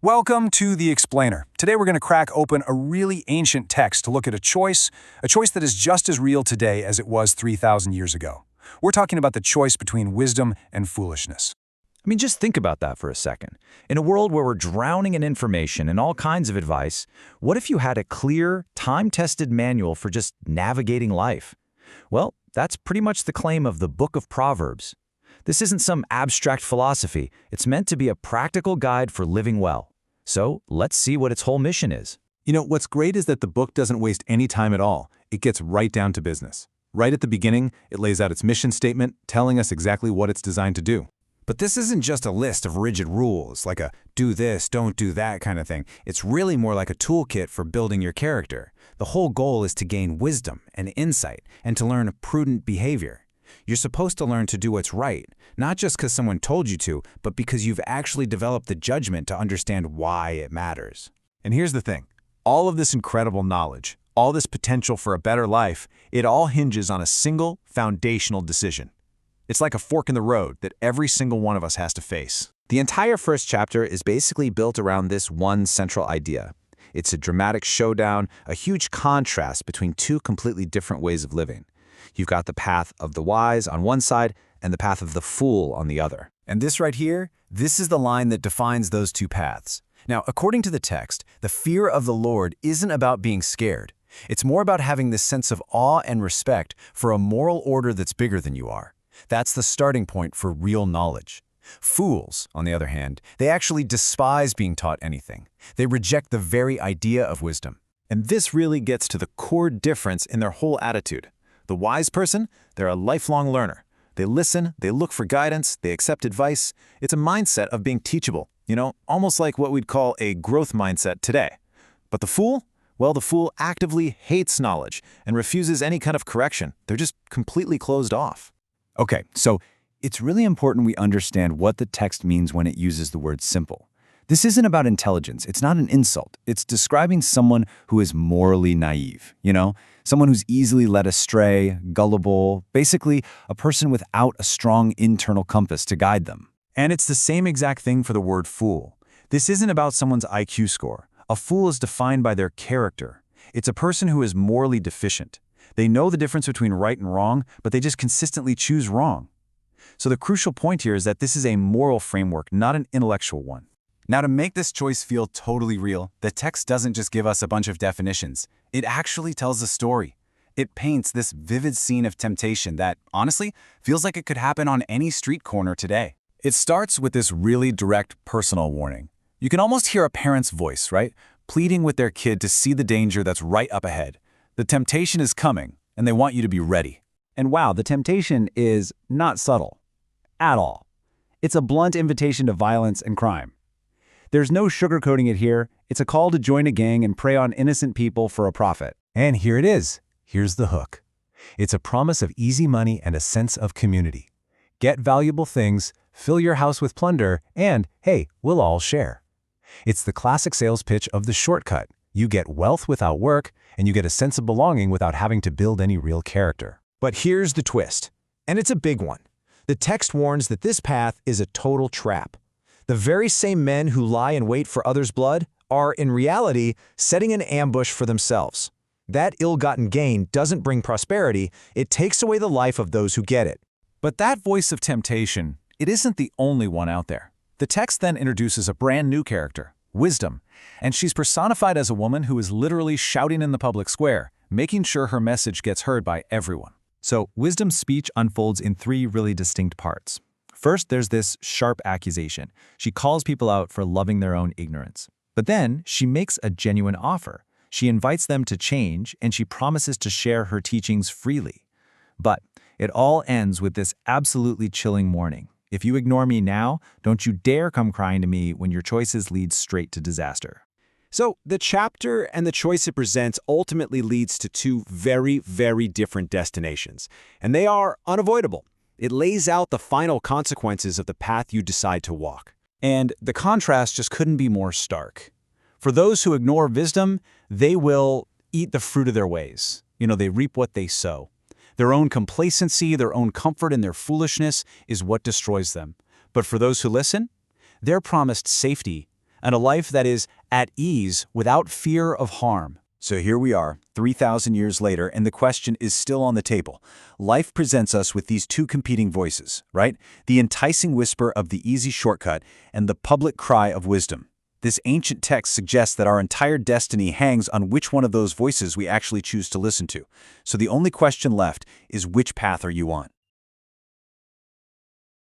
Welcome to The Explainer. Today we're going to crack open a really ancient text to look at a choice that is just as real today as it was 3,000 years ago. We're talking about the choice between wisdom and foolishness. Just think about that for a second. In a world where we're drowning in information and all kinds of advice, what if you had a clear, time-tested manual for just navigating life? Well, that's pretty much the claim of the Book of Proverbs. This isn't some abstract philosophy. It's meant to be a practical guide for living well. So let's see what its whole mission is. What's great is that the book doesn't waste any time at all. It gets right down to business. Right at the beginning, it lays out its mission statement, telling us exactly what it's designed to do. But this isn't just a list of rigid rules, like a do this, don't do that kind of thing. It's really more like a toolkit for building your character. The whole goal is to gain wisdom and insight and to learn prudent behavior. You're supposed to learn to do what's right, not just because someone told you to, but because you've actually developed the judgment to understand why it matters. And here's the thing. All of this incredible knowledge, all this potential for a better life, it all hinges on a single foundational decision. It's like a fork in the road that every single one of us has to face. The entire first chapter is basically built around this one central idea. It's a dramatic showdown, a huge contrast between two completely different ways of living. You've got the path of the wise on one side and the path of the fool on the other. And this right here, this is the line that defines those two paths. Now, according to the text, the fear of the Lord isn't about being scared. It's more about having this sense of awe and respect for a moral order that's bigger than you are. That's the starting point for real knowledge. Fools, on the other hand, they actually despise being taught anything. They reject the very idea of wisdom. And this really gets to the core difference in their whole attitude. The wise person, they're a lifelong learner. They listen, they look for guidance, they accept advice. It's a mindset of being teachable, almost like what we'd call a growth mindset today. But the fool? Well, the fool actively hates knowledge and refuses any kind of correction. They're just completely closed off. Okay, so it's really important we understand what the text means when it uses the word simple. This isn't about intelligence. It's not an insult. It's describing someone who is morally naive, someone who's easily led astray, gullible, basically a person without a strong internal compass to guide them. And it's the same exact thing for the word fool. This isn't about someone's IQ score. A fool is defined by their character. It's a person who is morally deficient. They know the difference between right and wrong, but they just consistently choose wrong. So the crucial point here is that this is a moral framework, not an intellectual one. Now, to make this choice feel totally real, the text doesn't just give us a bunch of definitions. It actually tells a story. It paints this vivid scene of temptation that, honestly, feels like it could happen on any street corner today. It starts with this really direct personal warning. You can almost hear a parent's voice, right? Pleading with their kid to see the danger that's right up ahead. The temptation is coming, and they want you to be ready. And wow, the temptation is not subtle at all. It's a blunt invitation to violence and crime. There's no sugarcoating it here. It's a call to join a gang and prey on innocent people for a profit. And here it is. Here's the hook. It's a promise of easy money and a sense of community. Get valuable things, fill your house with plunder, and, hey, we'll all share. It's the classic sales pitch of the shortcut. You get wealth without work, and you get a sense of belonging without having to build any real character. But here's the twist, and it's a big one. The text warns that this path is a total trap. The very same men who lie in wait for others' blood are, in reality, setting an ambush for themselves. That ill-gotten gain doesn't bring prosperity, it takes away the life of those who get it. But that voice of temptation, it isn't the only one out there. The text then introduces a brand new character, Wisdom, and she's personified as a woman who is literally shouting in the public square, making sure her message gets heard by everyone. So, Wisdom's speech unfolds in three really distinct parts. First, there's this sharp accusation. She calls people out for loving their own ignorance. But then, she makes a genuine offer. She invites them to change, and she promises to share her teachings freely. But it all ends with this absolutely chilling warning. If you ignore me now, don't you dare come crying to me when your choices lead straight to disaster. So the chapter and the choice it presents ultimately leads to two very, very different destinations, and they are unavoidable. It lays out the final consequences of the path you decide to walk. And the contrast just couldn't be more stark. For those who ignore wisdom, they will eat the fruit of their ways. They reap what they sow. Their own complacency, their own comfort in their foolishness is what destroys them. But for those who listen, they're promised safety, and a life that is at ease without fear of harm. So here we are, 3,000 years later, and the question is still on the table. Life presents us with these two competing voices, right? The enticing whisper of the easy shortcut and the public cry of wisdom. This ancient text suggests that our entire destiny hangs on which one of those voices we actually choose to listen to. So the only question left is, which path are you on?